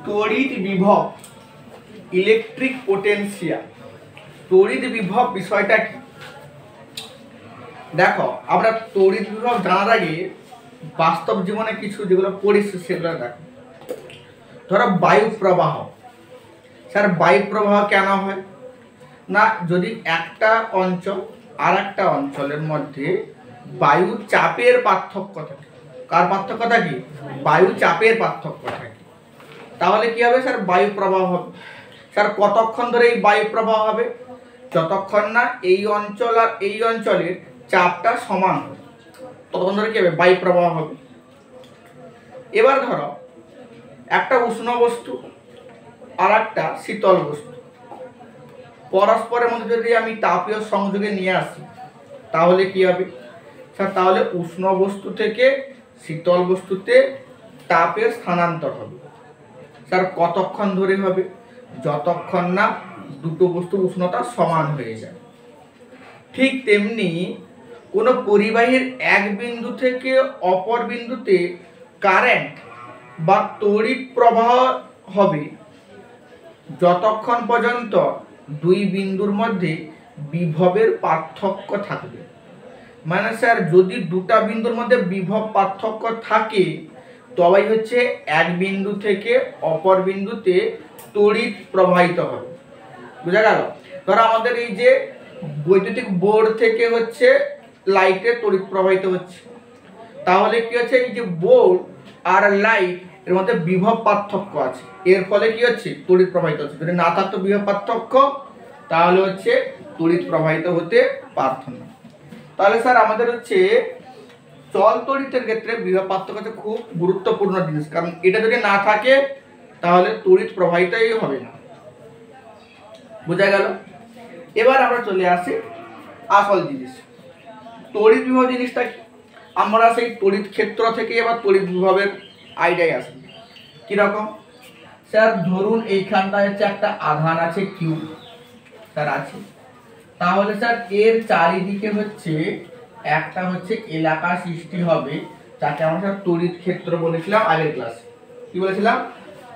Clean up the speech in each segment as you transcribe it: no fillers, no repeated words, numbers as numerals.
তড়িৎ বিভব electric potential. তড়িৎ বিভব বিষয়টা কি? দেখো, আমরা তড়িৎ বিভব জানার আগে বাস্তব জীবনে কিছু যেগুলো পড়েছি সেগুলো দেখো। ধরো বায়ু প্রবাহ। স্যার বায়ু প্রবাহ কেন হয় না? যদি একটা অঞ্চল আর একটা অঞ্চলের মধ্যে বায়ু চাপের পার্থক্য থাকে। কার পার্থক্য থাকে? বায়ু চাপের পার্থক্য থাকে। তাহলে কি হবে স্যার? বায়ু প্রবাহ হবে। স্যার কতক্ষণ ধরে এই বায়ু প্রবাহ হবে? যতক্ষণ না এই অঞ্চল আর এই অঞ্চলের চাপটা সমান হবে ততক্ষণ ধরে কি হবে? বায়ু প্রবাহ হবে। এবার ধরো একটা উষ্ণ বস্তু আর একটা শীতল বস্তু, পরস্পরের মধ্যে যদি আমি তাপীয় সংযোগে নিয়ে আসি তাহলে কি হবে স্যার? তাহলে উষ্ণ বস্তু থেকে শীতল বস্তুতে তাপের স্থানান্তর হবে। স্যার কতক্ষণ ধরে হবে? যতক্ষণ না দুটো বস্তুর উষ্ণতা সমান হয়ে যায়। ঠিক তেমনি কোনো পরিবাহীর এক বিন্দু থেকে অপর বিন্দুতে কারেন্ট বা তড়িৎ প্রবাহ হবে যতক্ষণ পর্যন্ত দুই বিন্দুর মধ্যে বিভবের পার্থক্য থাকবে। মানে স্যার যদি দুটা বিন্দুর মধ্যে বিভব পার্থক্য থাকে তবেই হচ্ছে এক বিন্দু থেকে অপর বিন্দুতে তড়িৎ প্রবাহিত হবে। বুঝা গেল? ধরো আমাদের এই যে বৈদ্যুতিক বোর্ড থেকে হচ্ছে লাইটের তড়িৎ প্রবাহিত হচ্ছে, তাহলে কি হচ্ছে? এই যে বোর্ড আর লাইট এর মধ্যে বিভব পার্থক্য আছে, এর ফলে কি হচ্ছে? তড়িৎ প্রবাহিত হচ্ছে। যদি না থাকতো বিভব পার্থক্য তাহলে হচ্ছে তড়িৎ প্রবাহিত হতে পারত না। তাহলে স্যার আমাদের হচ্ছে চল তড়িতের ক্ষেত্রে বিভব পার্থক্য হচ্ছে খুব গুরুত্বপূর্ণ জিনিস, কারণ এটা যদি না থাকে তাহলে তড়িৎ প্রবাহিতই হবে না। বোঝা গেল? এবার আমরা চলে আসি আসল জিনিস, তড়িৎ বিভব জিনিসটা কি। আমরা সেই তড়িৎ ক্ষেত্র থেকে এবার তড়িৎ বিভবের আইডিয়ায় আসি। কিরকম? স্যার ধরুন এইখানটায় হচ্ছে একটা আধান আছে কিউ, স্যার আছে। তাহলে স্যার এর চারিদিকে হচ্ছে একটা হচ্ছে এলাকা সৃষ্টি হবে যাকে আমরা স্যার তড়িৎ ক্ষেত্র বলেছিলাম আগের ক্লাসে। কি বলেছিলাম?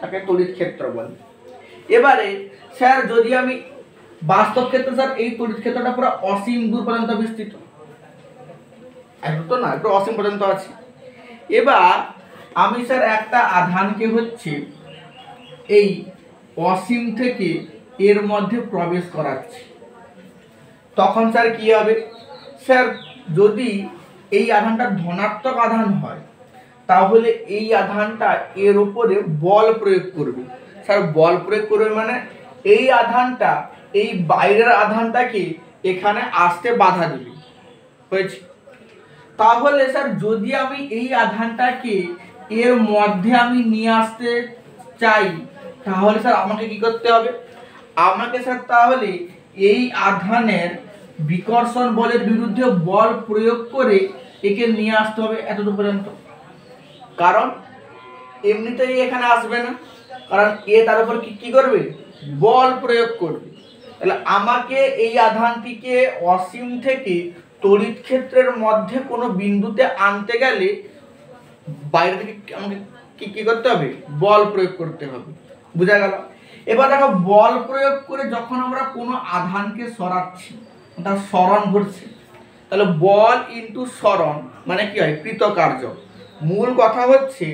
তাকে তড়িৎ ক্ষেত্র বলে। এবারে স্যার যদি আমি বাস্তব ক্ষেত্রে স্যার এই তড়িৎ ক্ষেত্রটা পুরো অসীম দূর পর্যন্ত বিস্তৃত, একদম তো না, একটু অসীম পর্যন্ত আছে। এবার আমি স্যার একটা আধানকে হচ্ছে এই অসীম থেকে এর মধ্যে প্রবেশ করাচ্ছি, তখন স্যার কি হবে? স্যার যদি এই আধানটা ধনাত্মক আধান হয় তাহলে এই আধানটা এর উপরে বল প্রয়োগ করবে। স্যার বল প্রয়োগ করবে মানে এই আধানটা এই বাইরের আধানটাকে এখানে আসতে বাধা দিবে। হয়েছে? তাহলে স্যার যদি আমি এই আধানটাকে এর মধ্যে আমি নিয়ে আসতে চাই তাহলে স্যার আমাকে কি করতে হবে? আমাকে স্যার তাহলে এই আধানের বিকর্ষণ বলের বিরুদ্ধে বল প্রয়োগ করে একে নিয়ে আসতে হবে এতদূর পর্যন্ত। কারণ এমনিতেই এখানে আসবে না, কারণ এ তার উপর কি করবে? বল প্রয়োগ করবে। তাহলে আমাকে এই আধানটিকে অসীম থেকে তড়িৎ ক্ষেত্রের মধ্যে কোনো বিন্দুতে আনতে গেলে বাইরে থেকে আমাকে কি করতে হবে? বল প্রয়োগ করতে হবে। বুঝা গেল? এবার দেখো বল প্রয়োগ করে যখন আমরা কোনো আধানকে সরাচ্ছি তার সরণ ঘটছে, তাহলে বল ইনটু সরণ মানে কি হয়? কৃতকার্য। মূল কথা হচ্ছে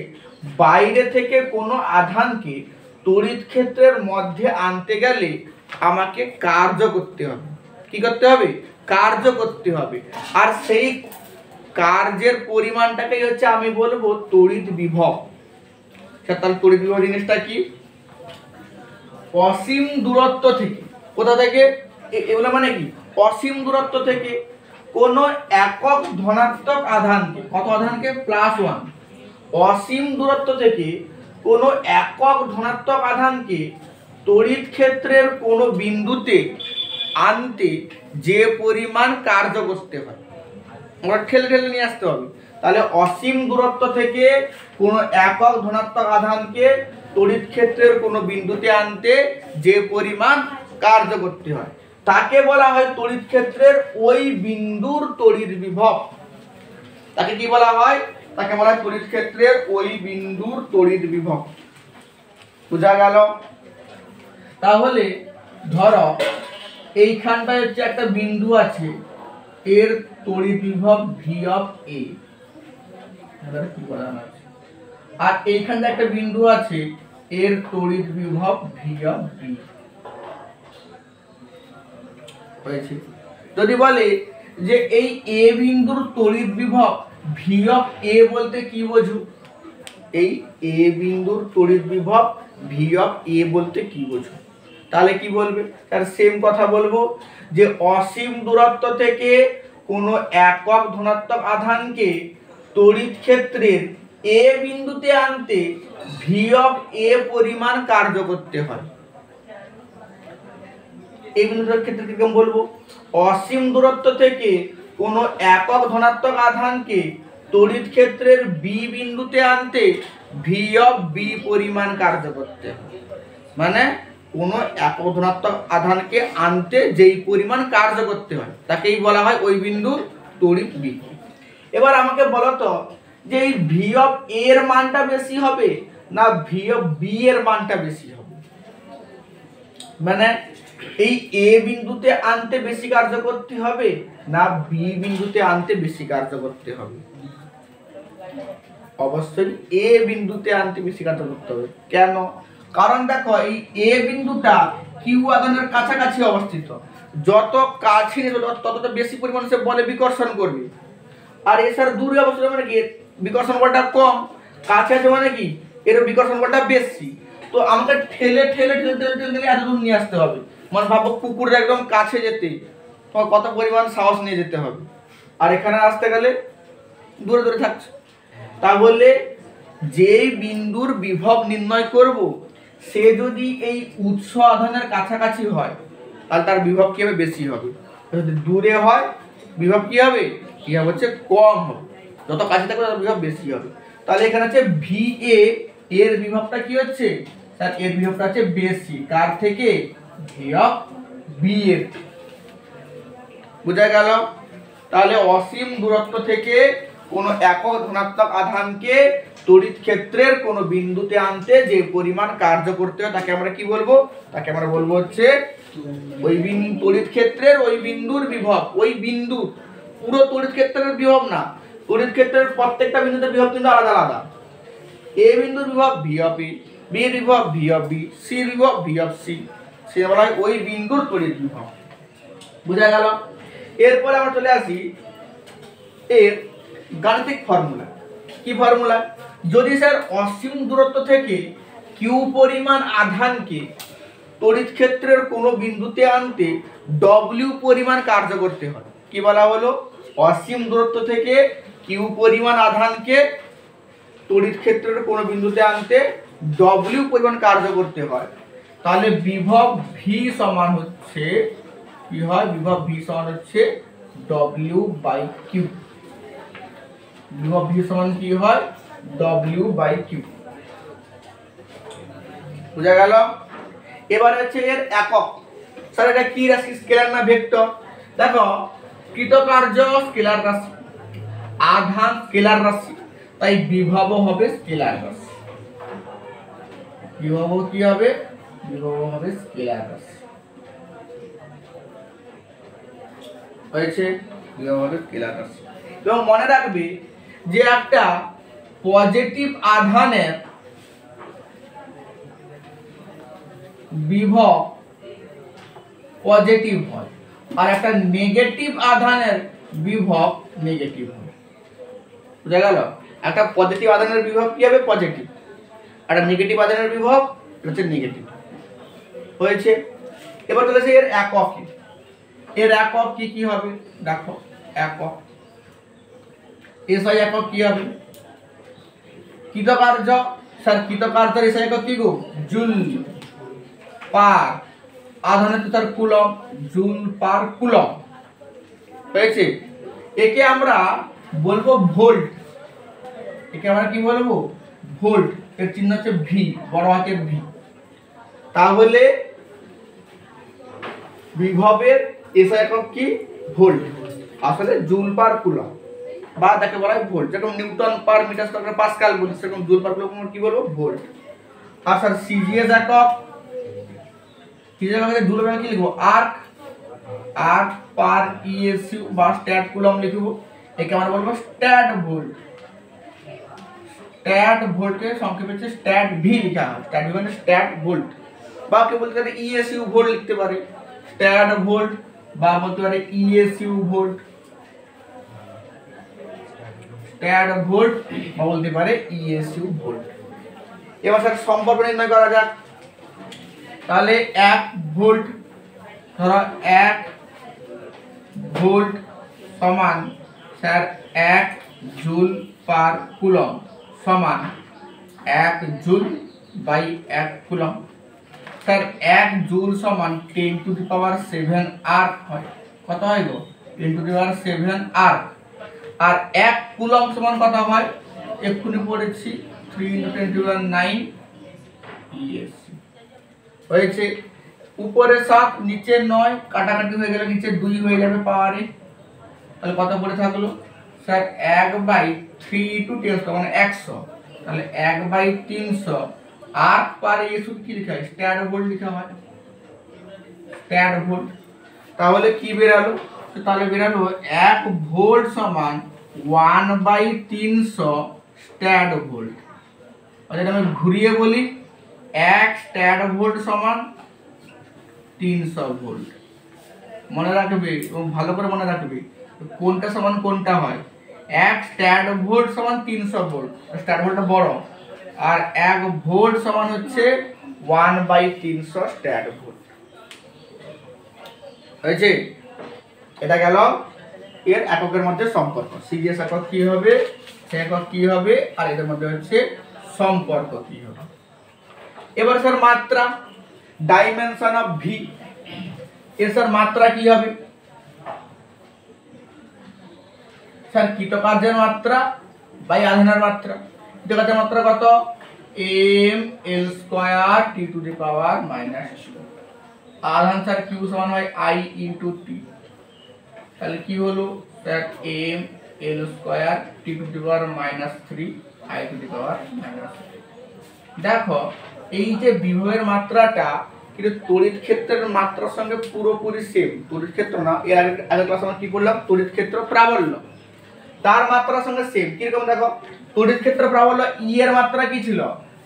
বাইরে থেকে কোনো আধানকে তড়িৎ ক্ষেত্রের মধ্যে আনতে গেলে আমাকে কার্য করতে হবে। কি করতে হবে? কার্য করতে হবে। আর সেই কার্যের পরিমাণটাকেই হচ্ছে আমি বলবো তড়িৎ বিভব। তাহলে তড়িৎ বিভব জিনিসটা কি? অসীম দূরত্ব থেকে, কোথা থেকে? এগুলো মানে কি? অসীম দূরত্ব থেকে কোনো একক ধনাত্মক আধানকে, কত আধানকে? +1। অসীম দূরত্ব থেকে কোনো একক ধনাত্মক আধানকে তড়িৎ ক্ষেত্রের কোনো বিন্দুতে আনতে যে পরিমাণ কার্য করতে হয় আমরা ঠেলে ঠেলে নিয়ে আসতে হবে। তাহলে অসীম দূরত্ব থেকে কোনো একক ধনাত্মক আধানকে তড়িৎ ক্ষেত্রের কোনো বিন্দুতে আনতে যে পরিমাণ কার্য করতে হয় তাকে বলা হয় তড়িৎ ক্ষেত্রের ওই বিন্দুর তড়িৎ বিভব। তাকে কি বলা হয়? তাকে বলা হয় তড়িৎ ক্ষেত্রের ওই বিন্দুর তড়িৎ বিভব। বোঝা গেল? তাহলে ধরো এইখানটায় হচ্ছে একটা বিন্দু আছে, এর তড়িৎ বিভব ভি অফ এ, কি বলা আছে, আর এইখানটা একটা বিন্দু আছে, এর তড়িৎ বিভব ভি অফ বি হয়েছে। যদি বলে যে এই এ বিন্দুর তড়িৎ বিভব ভি অফ এ বলতে কি বোঝো, এই এ বিন্দুর তড়িৎ বিভব ভি অফ এ বলতে কি বোঝো, তাহলে কি বলবে? তার সেম কথা বলবো যে অসীম দূরত্ব থেকে কোনো একক ধনাত্মক আধানকে তড়িৎ ক্ষেত্রের এ বিন্দুতে আনতে ভি অফ এ পরিমাণ কার্য করতে হয়। এই বিন্দুটার ক্ষেত্রে কিরকম বলবো? অসীম দূরত্ব থেকে কোনো একক ধনাত্মক আধানকে তড়িৎ ক্ষেত্রের বি বিন্দুতে আনতে ভি অফ বি পরিমাণ কার্য করতে হয়। মানে কোনো একক ধনাত্মক আধানকে আনতে যেই পরিমাণ কার্য করতে হয় তাকেই বলা হয় ওই বিন্দুর তড়িৎ বিভব। এবার আমাকে বলো তো যে এই ভি অফ এ এর মানটা বেশি হবে না ভি অফ বি এর মানটা বেশি হবে? মানে এই এ বিন্দুতে আনতে বেশি কার্য করতে হবে না বি বিন্দুতে আনতে বেশি কার্য করতে হবে? অবশ্যই এ বিন্দুতে আনতে বেশি কার্য করতে হবে। কেন? কারণ দেখো এই এ বিন্দুটা কিউ আধানের কাছাকাছি অবস্থিত, যত কাছে তত বেশি পরিমাণে সে বলে বিকর্ষণ করবে, আর এছাড়া দূরে অবস্থিত মানে কি বিকর্ষণ বলটা কম, কাছে আছে মানে কি এর বিকর্ষণ বলটা বেশি। তো আমাকে ঠেলে ঠেলে ঠেলে ঠেলে ঠেলে এত দূর নিয়ে আসতে হবে। মানে ভাবো পুকুরের একদম কাছে যেতে তোমার কত পরিমাণ সাহস নিয়ে যেতে হবে, আর এখানে আসতে গেলে দূরে দূরে থাকছে। তাহলে যেই বিন্দুর বিভব নির্ণয় করব সে যদি এই উৎস আধানের কাছাকাছি হয় তাহলে তার বিভব কি হবে? বেশি হবে। যদি দূরে হয় বিভব কি হবে? কি হবে? হচ্ছে কম হবে। যত কাছে থাকবে তত বিভব বেশি হবে। তাহলে এখানে হচ্ছে ভি এ এর বিভবটা কি হচ্ছে? স্যার এর বিভবটা হচ্ছে বেশি কার থেকে? ভি অফ বি এর। বোঝা গেল? তাহলে অসীম দূরত্ব থেকে কোনো একক ধনাত্মক আধানকে তড়িৎ ক্ষেত্রের কোনো বিন্দুতে আনতে যে পরিমাণ কার্য করতে হয় তাকে আমরা কি বলবো? তাকে আমরা বলবো হচ্ছে ওই বিন্দু তড়িৎ ক্ষেত্রের ওই বিন্দুর বিভব। ওই বিন্দু পুরো তড়িৎ ক্ষেত্রের বিভব না, তড়িৎ ক্ষেত্রের প্রত্যেকটা বিন্দুতে বিভব কিন্তু আলাদা আলাদা। এ বিন্দুর বিভব ভি অফ এ, বি এর বিভব ভি অফ বি, সি এর বিভব ভি অফ সি, সে বলা হয় ওই বিন্দুর তড়িৎ বিভব। বোঝা গেল? এরপরে আমরা চলে আসি এর গাণিতিক ফর্মুলা। কি ফর্মুলা? যদি স্যার অসীম দূরত্ব থেকে কিউ পরিমাণ আধানকে তড়িৎ ক্ষেত্রের কোনো বিন্দুতে আনতে ডব্লিউ পরিমাণ কার্য করতে হয়, কি বলা হলো? অসীম দূরত্ব থেকে কিউ পরিমাণ আধানকে তড়িৎ ক্ষেত্রের কোনো বিন্দুতে আনতে ডব্লিউ পরিমাণ কার্য করতে হয়, তাহলে বিভব ভি সমান হচ্ছে কি হয়? বিভব ভি সমান হচ্ছে ডব্লিউ বাই কিউ। বিভব ভি সমান কি হয়? W by Q. বুঝা গেল? এবার হচ্ছে এর একক। স্যার এটা কি রাশি? স্কেলার না ভেক্টর? দেখো কৃতকার্য স্কেলার রাশি, আধান স্কেলার রাশি, তাই বিভব হবে স্কেলার রাশি। বিভব কি হবে? বিভব হবে স্কেলার রাশি। হয়েছে? বিভব হবে স্কেলার রাশি। এবং মনে রাখবে যে একটা পজিটিভ আধানের বিভব পজিটিভ হয় আর একটা নেগেটিভ আধানের বিভব নেগেটিভ হয়। বুঝা গেল? একটা পজিটিভ আধানের বিভব কি হবে? পজিটিভ। একটা নেগেটিভ আধানের বিভব হচ্ছে নেগেটিভ। হয়েছে? এবার চলেছে এর একক। এর একক কি কি হবে? দেখো একক এসআই একক কি হবে? কৃতকার্য। স্যার কৃতকার্যের এসআই একক কি গো? Joule per. আধানের তো sir coulomb, joule per coulomb. হয়েছে? একে আমরা বলবো ভোল্ট। একে আমরা কি বলবো? ভোল্ট। এর চিহ্ন হচ্ছে ভি, বড় হাতের ভি। তাহলে বিভবের এসআই একক কি? ভোল্ট। আসলে জুল পার কুলম বা তাকে বলা হয় ভোল্ট। যেরকম newton per metre square pascal বলি, সেরকম জুল পার কুলম কি বলবো? ভোল্ট। আর স্যার সিজিএস একক, সিজিএস একক জুল কি লিখবো, আর্ক, আর্ক পার ইএসইউ বা স্ট্যাট কুলম লিখবো। একে আমরা বলবো স্ট্যাট ভোল্ট। স্ট্যাট ভোল্টকে সংক্ষেপে হচ্ছে স্ট্যাট ভি লেখা হয়, স্ট্যাট ভি মানে স্ট্যাট ভোল্ট, বা কেউ বলতে পারে ইএসইউ ভোল্ট লিখতে পারে, স্ট্যাট ভোল্ট, বা বলতে পারে ইএসইউ ভোল্ট, স্ট্যাট ভোল্ট, বা বলতে পারে ইএসইউ ভোল্ট। এবার স্যার সম্পর্ক নির্ণয় করা যাক। তাহলে 1 ভোল্ট, ধরো 1 ভোল্ট সমান স্যার 1 জুল পার কুলম সমান 1 joule by 1 coulomb. Sir 1 joule সমান 10⁷ আর্ক হয়। কত হয় গো? 10⁷ আর্ক। আর 1 কুলম সমান কত হয়? এক্ষুনি পড়েছি 3 × 10⁹ ইএসসি হয়েছে। উপরে 7 নিচে 9, কাটাকাটি হয়ে গেলে নিচে 2 হয়ে যাবে পাওয়ারে। তাহলে কত পড়ে থাকলো স্যার 1/3 × 10⁻, মানে 100। তাহলে 1/300 আর্ক পার ইএসইউ কি লেখা হয়? স্ট্যাট ভোল্ট লেখা হয়, স্ট্যাট ভোল্ট। তাহলে কি বেরালো? তাহলে বেরালো 1 ভোল্ট সমান 1/300 স্ট্যাট ভোল্ট। অর্থাৎ আমি ঘুরিয়ে বলি 1 স্ট্যাট ভোল্ট সমান 300 ভোল্ট। মনে রাখবে এবং ভালো করে মনে রাখবে কোনটা সমান কোনটা হয়। 1 স্ট্যাট ভোল্ট সমান 300 ভোল্ট, স্ট্যাট ভোল্টটা বড়, আর 1 ভোল্ট সমান হচ্ছে 1/300 স্ট্যাট ভোল্ট। হয়েছে? এটা গেল এর এককের মধ্যে সম্পর্ক। সিজিএস একক কি হবে, সে একক কি হবে, আর এদের মধ্যে হচ্ছে সম্পর্ক কি হবে। এবার স্যার মাত্রা, ডাইমেনশন অফ ভি। এর স্যার মাত্রা কি হবে? স্যার কৃতকার্যের মাত্রা বাই আধানের মাত্রা। কৃতকার্যের মাত্রা কত? m² t⁻²। আধান স্যার q সমান হয় i × t। তাহলে কি হলো স্যার ml² t⁻³ i⁻³। দেখো এই যে বিভবের মাত্রাটা কিন্তু তড়িৎ ক্ষেত্রের মাত্রার সঙ্গে পুরোপুরি সেম। তড়িৎ ক্ষেত্র না, এর আগের ক্লাসে আমরা কি করলাম? তড়িৎ ক্ষেত্র প্রাবল্য, তার মাত্রার সঙ্গে সেম। কিরকম দেখো, তড়িৎ ক্ষেত্র প্রাবল্য ই এর মাত্রা কি ছিল?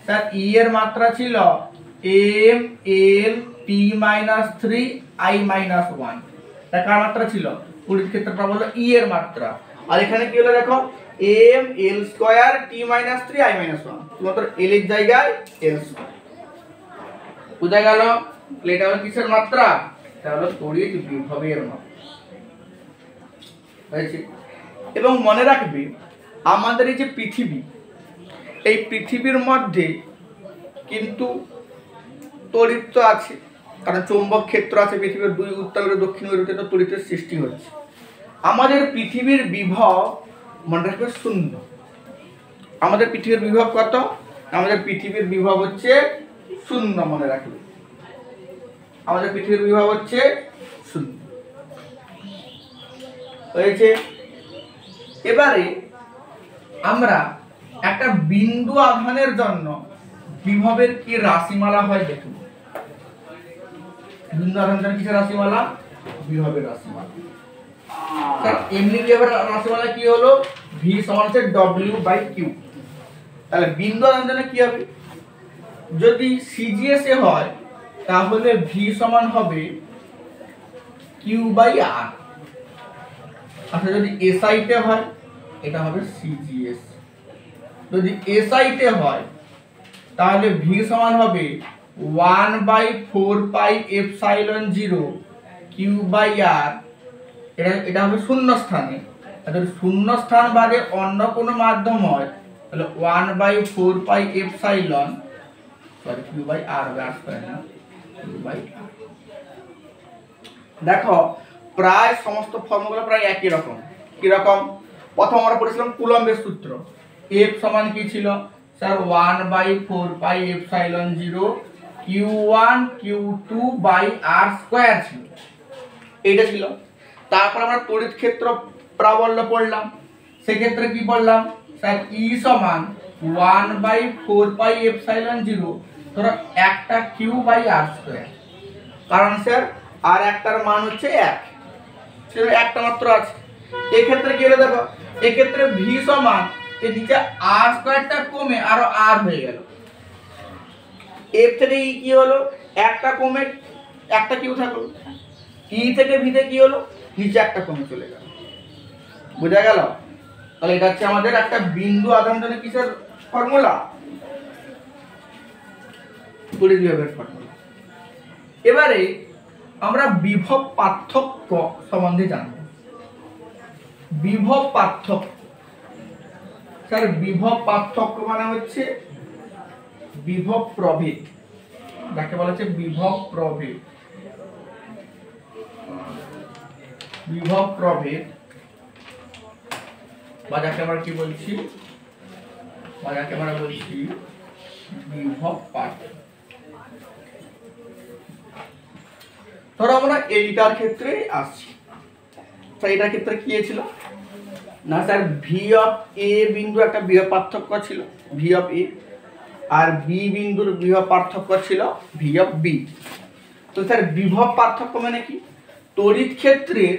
স্যার ই এর মাত্রা ছিল ml t⁻³ i⁻1। তার কার মাত্রা ছিল? তড়িৎ ক্ষেত্র প্রাবল্য ই এর মাত্রা। আর এখানে কি হলো দেখো ml² t⁻³ i⁻1, শুধুমাত্র এল এর জায়গায় l²। বুঝা গেল? এটা হলো কিসের মাত্রা? এটা হলো তড়িৎ বিভবের মাত্রা। হয়েছে? এবং মনে রাখবে আমাদের এই যে পৃথিবী, এই পৃথিবীর মধ্যে কিন্তু তড়িৎ তো আছে, কারণ চৌম্বক ক্ষেত্র আছে পৃথিবীর 2 উত্তর ও দক্ষিণ মেরুতে, তো তড়িতের সৃষ্টি হচ্ছে। আমাদের পৃথিবীর বিভব মনে রাখবে 0। আমাদের পৃথিবীর বিভব কত? আমাদের পৃথিবীর বিভব হচ্ছে 0। মনে রাখবে আমাদের পৃথিবীর বিভব হচ্ছে 0। হয়েছে? এবারে আমরা একটা বিন্দু আধানের জন্য বিভবের কি রাশিমালা হয় দেখব। বিন্দু আধানের জন্য কিসের রাশিমালা? বিভবের রাশিমালা। স্যার এমনি বিভবের রাশিমালা কি হলো? v সমান হচ্ছে w/q। তাহলে বিন্দু আধানের জন্য কি হবে? যদি সিজিএস এ হয় তাহলে v সমান হবে q/r। আচ্ছা যদি এসআই তে হয় এটা হবে সিজিএস। যদি এসআই তে হয় তাহলে v সমান হবে 1/4πε0 q/r। এটা হবে শূন্য স্থানে। যদি শূন্য স্থান বাদে অন্য কোনো মাধ্যম হয় তাহলে 1/4πε q/r হবে, q/r। দেখো প্রায় সমস্ত ফর্মুলা প্রায় একই রকম। কি রকম? প্রথম আমরা পড়েছিলাম কুলম্বের সূত্র। F সমান কি ছিল? স্যার 1/4πε0 q1 q2/r² ছিল, এইটা ছিল। তারপর আমরা তড়িৎ ক্ষেত্র প্রাবল্য পড়লাম। সেক্ষেত্রে কি পড়লাম? স্যার E সমান 1/4πε0 ধরো একটা কিউ বাই আর স্কোয়ার, কারণ স্যার আর একটার মান হচ্ছে 1, সেটা একটা মাত্র আছে। এক্ষেত্রে কি হলো দেখো, এক্ষেত্রে ভি সমান এর নিচে আর স্কোয়ারটা কমে আরো আর হয়ে গেল। এফ থেকে ই কি হলো, একটা কমে একটা কিউ থাকলো, ই থেকে ভিতে কি হলো, নিচে একটা কমে চলে গেল। বোঝা গেল? তাহলে এটা হচ্ছে আমাদের একটা বিন্দু আধান জন্য কিসের ফর্মুলা, তড়িৎ বিভবের ফর্মুলা। এবারে আমরা বিভব পার্থক্য সম্বন্ধে জানব। বিভব পার্থক্য, স্যার বিভব পার্থক্য মানে হচ্ছে বিভব প্রভেদ, যাকে বলা হচ্ছে বিভব প্রভেদ। বিভব প্রভেদ বা যাকে আমরা কি বলছি, বা যাকে আমরা বলছি বিভব পার্থক্য। ধরো আমরা এইটার ক্ষেত্রে আসছি, স্যার এটার ক্ষেত্রে কি ছিল না স্যার, ভি অফ এ বিন্দু একটা বিভব পার্থক্য ছিল ভি অফ এ, আর বি বিন্দুর বিভব পার্থক্য ছিল ভি অফ বি। তো স্যার বিভব পার্থক্য মানে কি, তড়িৎ ক্ষেত্রের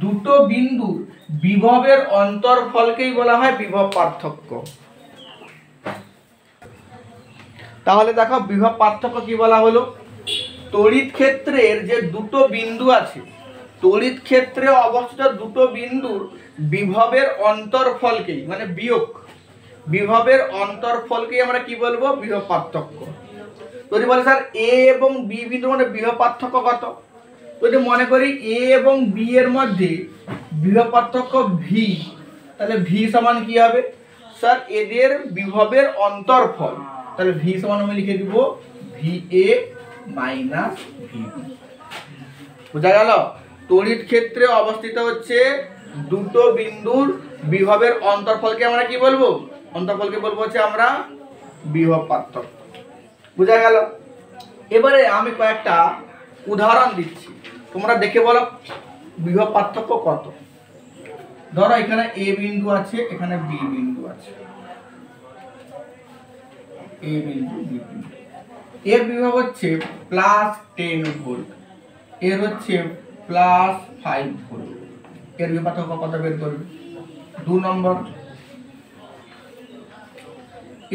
দুটো বিন্দুর বিভবের অন্তরফলকেই বলা হয় বিভব পার্থক্য। তাহলে দেখো বিভব পার্থক্য কি বলা হলো, তড়িৎ ক্ষেত্রের যে দুটো বিন্দু আছে, তড়িৎ ক্ষেত্রে অবস্থিত দুটো বিন্দুর বিভবের অন্তরফলকেই মানে বিয়োগ, বিভবের অন্তরফলকেই আমরা কি বলবো, বিভব পার্থক্য। যদি বলে স্যার এ এবং বি বিন্দুর মধ্যে বিভব পার্থক্য কত, যদি মনে করি এ এবং বি এর মধ্যে বিভব পার্থক্য ভি, তাহলে ভি সমান কি হবে স্যার, এদের বিভবের অন্তরফল, তাহলে ভি সমান আমি লিখে দিব V A minus V B. বোঝা গেল? তড়িৎ ক্ষেত্রে অবস্থিত হচ্ছে দুটো বিন্দুর বিভবের অন্তরফলকে আমরা কি বলবো, অন্তরফলকে বলবো হচ্ছে আমরা বিভব পার্থক্য। বোঝা গেল? এবারে আমি কয়েকটা উদাহরণ দিচ্ছি, তোমরা দেখে বলো বিভব পার্থক্য কত। ধরো এখানে এ বিন্দু আছে, এখানে বি বিন্দু আছে, এ বিন্দু বি বিন্দু, এর বিভব হচ্ছে +10 ভোল্ট, এর হচ্ছে +5 ভোল্ট। এর বিভব পার্থক্য কত বের করবে? 2 নম্বর,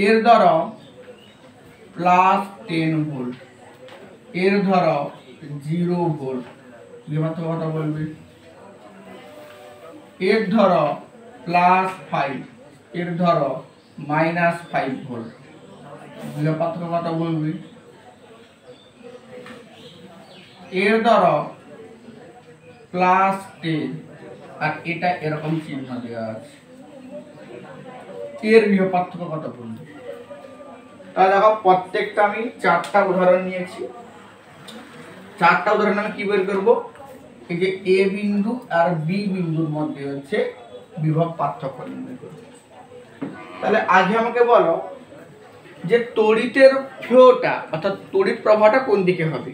এর ধরো +10 ভোল্ট, এর ধরো 0 ভোল্ট, বিভব পার্থক্য কত বলবে? এর ধরো +5, এর ধরো -5 ভোল্ট, বিভব পার্থক্য কত বলবে? এর ধরো +10 আর এটা এরকম চিহ্ন দেওয়া আছে, এর বিভব পার্থক্য কত বলবে? তাহলে দেখো প্রত্যেকটা আমি 4টা উদাহরণ নিয়েছি, 4টা উদাহরণ আমি কি বের করবো, এই যে এ বিন্দু আর বি বিন্দুর মধ্যে হচ্ছে বিভব পার্থক্য নির্ণয় করব। তাহলে আগে আমাকে বলো যে তড়িতের ফ্লোটা অর্থাৎ তড়িৎ প্রবাহটা কোন দিকে হবে।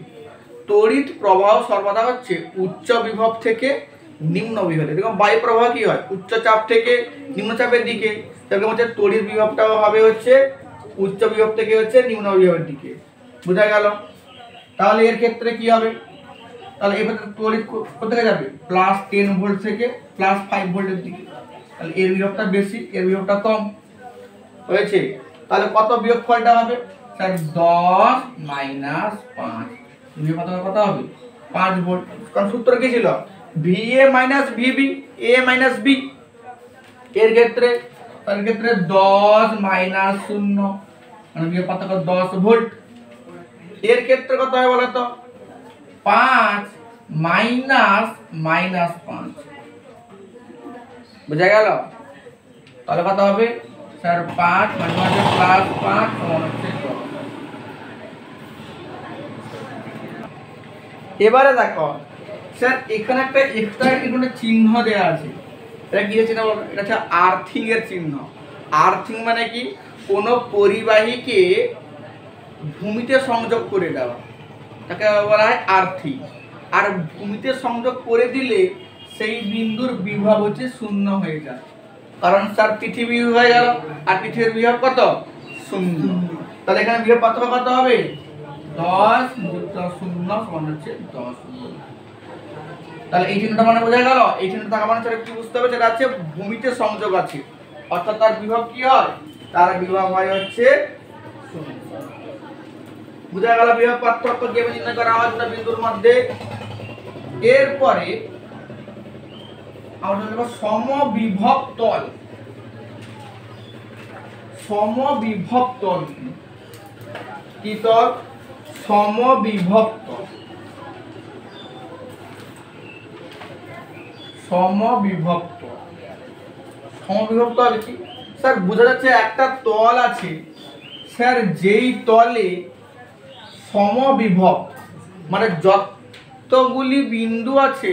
তড়িৎ প্রবাহ সর্বদা হচ্ছে উচ্চ বিভব থেকে নিম্ন বিভবে, দেখুন বায়ু প্রবাহ কি হয় উচ্চ চাপ থেকে নিম্ন চাপের দিকে, সেরকম হচ্ছে তড়িৎ বিভবটাও হবে হচ্ছে উচ্চ বিভব থেকে হচ্ছে নিম্ন বিভবের দিকে। বোঝা গেল? তাহলে এর ক্ষেত্রে কি হবে, তাহলে এবার তড়িৎ কোথায় যাবে, +10 ভোল্ট থেকে +5 ভোল্টের দিকে, তাহলে এর বিভবটা বেশি এর বিভবটা কম হয়েছে। তাহলে কত বিয়োগফলটা হবে স্যার, 10 - 5, বিভব কত হবে 5 ভোল্ট। কারণ সূত্র কি ছিল, VA - VB, A - B। এর ক্ষেত্রে 10 - 0 মানে বিভব পার্থক্য 10 ভোল্ট। এর ক্ষেত্রে কত হবে বলো তো, 5 - -5। বুঝা গেল? তাহলে কত হবে স্যার, 5 - +5 সমান হচ্ছে 10। এবারে দেখো স্যার এখানে একটা এক্সট্রা এখানে চিহ্ন দেওয়া আছে, এটা কি চিহ্ন বলো, এটা হচ্ছে আর্থিং এর চিহ্ন। আর্থিং মানে কি, কোনো পরিবাহীকে ভূমিতে সংযোগ করে দেওয়া, তাকে বলা হয় আর্থিং। আর ভূমিতে সংযোগ করে দিলে সেই বিন্দুর বিভব হচ্ছে 0 হয়ে যায়, কারণ স্যার পৃথিবী হয়ে গেল আর পৃথিবীর বিভব কত 0। তাহলে এখানে বিভব পার্থক্য কত হবে? 10 যুক্ত 0 সমান হচ্ছে 10। তাহলে এই চিহ্নটা মানে বোঝা গেল। এই চিহ্নটা থাকা মানে কি বুঝতে হবে? যেটা আছে ভূমিতে সংযোগ আছে, অর্থাৎ তার বিভব কি হয়? তার বিভব হয় হচ্ছে 0। বোঝা গেল বিভব পার্থক্য কিভাবে নির্ণয় করা হয় দুটো বিন্দুর মধ্যে। এরপরে আমরা দেখব সমবিভব তল। সমবিভব তল কি তল? সমবিভব তল। সমবিভব তল। সমবিভব তল কি স্যার? বোঝা যাচ্ছে একটা তল আছে স্যার, যেই তলে সমবিভব মানে যতগুলি বিন্দু আছে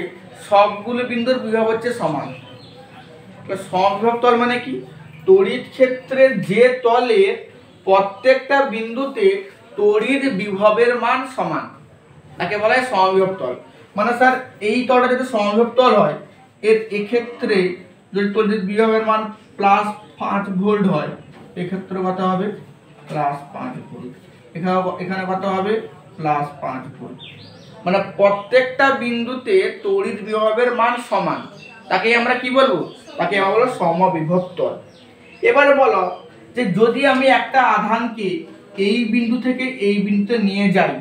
সবগুলি বিন্দুর বিভব হচ্ছে সমান। সমবিভব তল মানে কি? তড়িৎ ক্ষেত্রের যে তলে প্রত্যেকটা বিন্দুতে তড়িৎ বিভবের মান সমান তাকে বলা হয় সমবিভব তল। মানে স্যার এই তলটা যদি সমবিভব তল হয়, এর এক্ষেত্রে যদি তড়িৎ বিভবের মান +5 ভোল্ট হয়, এক্ষেত্রে কত হবে? +5 ভোল্ট। এখানে কত হবে? +5 ভোল্ট। মানে প্রত্যেকটা বিন্দুতে তড়িৎ বিভবের মান সমান, তাকে আমরা কি বলবো? তাকে আমরা বলবো সমবিভব তল। এবারে বলো যে যদি আমি একটা আধানকে এই বিন্দু থেকে এই বিন্দুতে নিয়ে যাই,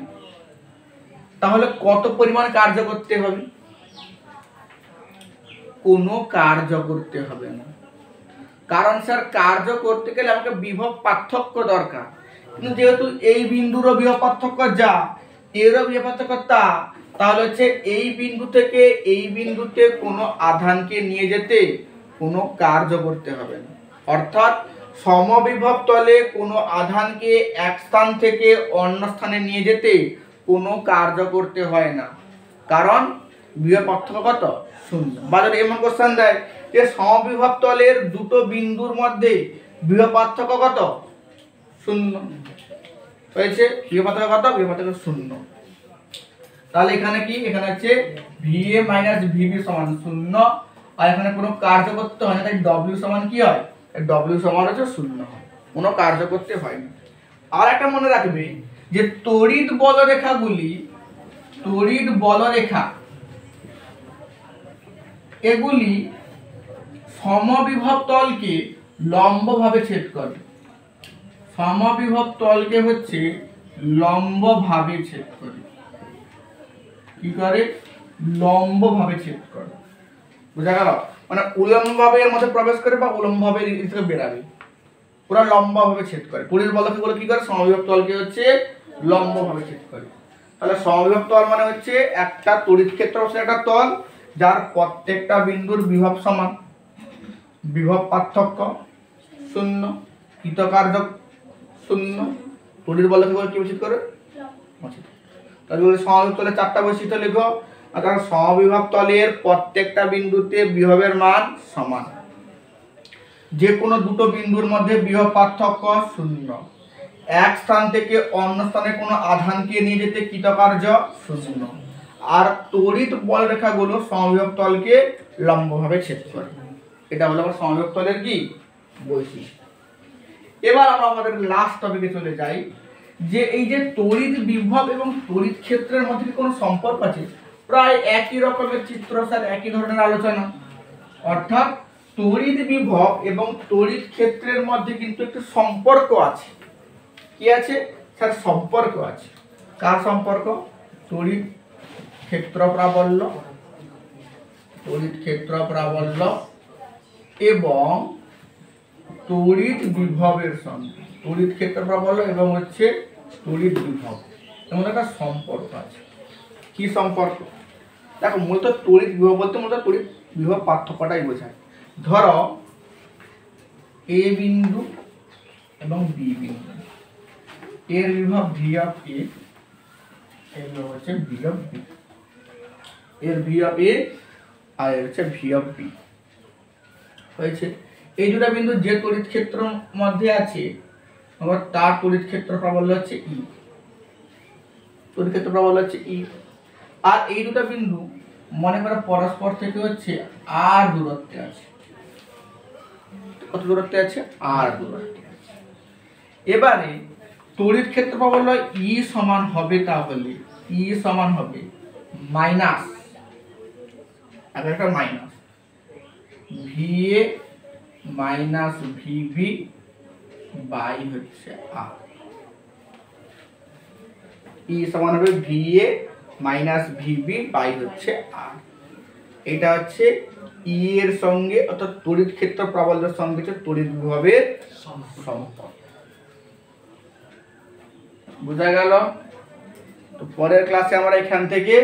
তাহলে কত পরিমাণ কার্য করতে হবে? কোনো কার্য করতে হবে না, কারণ স্যার কার্য করতে গেলে আমাকে বিভব পার্থক্য দরকার। কিন্তু যেহেতু এই বিন্দুরও বিভব পার্থক্য যা, এরও বিভব পার্থক্য তা, তাহলে হচ্ছে এই বিন্দু থেকে এই বিন্দুতে কোনো আধানকে নিয়ে যেতে কোনো কার্য করতে হবে না। অর্থাৎ সমবিভব তলে কোনো আধানকে এক স্থান থেকে অন্য স্থানে নিয়ে যেতে কোনো কার্য করতে হয় না, কারণ বিভব পার্থক্য কত? 0। বা যদি এমন কোশ্চেন দেয় যে সমবিভব তলের দুটো বিন্দুর মধ্যে বিভব পার্থক্য কত? 0 হয়েছে। বিভব পার্থক্য কত? বিভব পার্থক্য 0। তাহলে এখানে কি? এখানে হচ্ছে VA - VB সমান 0, আর এখানে কোনো কার্য করতে হয় না, তাই W সমান কি হয়? W সমান হচ্ছে 0 হয়, কোনো কার্য করতে হয় না। আর একটা মনে রাখবে যে তড়িৎ বলরেখাগুলি, তড়িৎ বলরেখা এগুলি সমবিভব তলকে লম্বভাবে ছেদ করে। সমবিভব তলকে হচ্ছে লম্বভাবে ছেদ করে। কি করে? লম্বভাবে ছেদ করে। বুঝা গেল? মানে উলম্বভাবে এর মধ্যে প্রবেশ করে বা উলম্বভাবে এর থেকে বেরাবে, পুরো লম্বভাবে ছেদ করে। তড়িৎ বলকে কি করে? সমবিভব তলকে হচ্ছে লম্বভাবে ছেদ করে। তাহলে সমবিভব তল মানে হচ্ছে একটা তড়িৎ ক্ষেত্র হচ্ছে একটা তল যার প্রত্যেকটা বিন্দুর বিভব সমান, বিভব পার্থক্য 0, কৃতকার্য 0, তড়িৎ বলকে কি ছেদ করে? তাহলে সমবিভব তলের 4টা বৈশিষ্ট্য লিখো। অর্থাৎ সমবিভব তলের প্রত্যেকটা বিন্দুতে বিভবের মান সমান, যে কোনো দুটো বিন্দুর মধ্যে বিভব পার্থক্য 0, এক স্থান থেকে অন্য স্থানে কোনো আধানকে নিয়ে যেতে কৃতকার্য 0, আর তড়িৎ বলরেখাগুলো সমবিভব তলকে লম্বভাবে ছেদ করে। এটা হলো আমার সমবিভব তলের কি বৈশিষ্ট্য। এবার আমরা আমাদের লাস্ট টপিকে চলে যাই, যে এই যে তড়িৎ বিভব এবং তড়িৎ ক্ষেত্রের মধ্যে কোনো সম্পর্ক আছে। প্রায় একই রকমের চিত্র স্যার, একই ধরনের আলোচনা। অর্থাৎ তড়িৎ বিভব এবং তড়িৎ ক্ষেত্রের মধ্যে কিন্তু একটি সম্পর্ক আছে। কি আছে স্যার? সম্পর্ক আছে। কার সম্পর্ক? তড়িৎ ক্ষেত্র প্রাবল্য, তড়িৎ ক্ষেত্র প্রাবল্য এবং তড়িৎ বিভবের সঙ্গে। তড়িৎ ক্ষেত্র প্রাবল্য এবং হচ্ছে তড়িৎ বিভব, এমন একটা সম্পর্ক আছে। কি সম্পর্ক? দেখো, মূলত তড়িৎ বিভব বলতে মূলত তড়িৎ বিভব পার্থক্যটাই বোঝায়। ধরো এ বিন্দু এবং বি বিন্দু, এর বিভব V অফ A, এর হচ্ছে V অফ B, এর V অফ A আর এর হচ্ছে V অফ B হয়েছে। এই দুটো বিন্দু যে তড়িৎ ক্ষেত্র মধ্যে আছে, আবার তার তড়িৎ ক্ষেত্র প্রাবল্য হচ্ছে E, তড়িৎ ক্ষেত্র প্রাবল্য হচ্ছে E। আর এই দুটো বিন্দু মনে করো পরস্পর থেকে হচ্ছে R দূরত্বে আছে। কত দূরত্বে আছে? R দূরত্বে আছে। এবারে তড়িৎ ক্ষেত্র প্রবল ই সমান হবে, তাহলে ই সমান হবে মাইনাস একটা minus VA minus VB by হচ্ছে আর। ই সমান হবে ভিএ মাইনাস ভিবি বাই হচ্ছে আর। এটা হচ্ছে ই এর সঙ্গে অর্থাৎ তড়িৎ ক্ষেত্র প্রাবল্যের সঙ্গে হচ্ছে তড়িৎ বিভবের সম্পর্ক। বোঝা গেল? তো পরের ক্লাসে আমরা এখান থেকে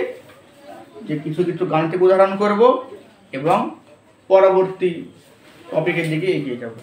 যে কিছু কিছু গাণিতিক উদাহরণ করব এবং পরবর্তী টপিকের দিকে এগিয়ে যাব।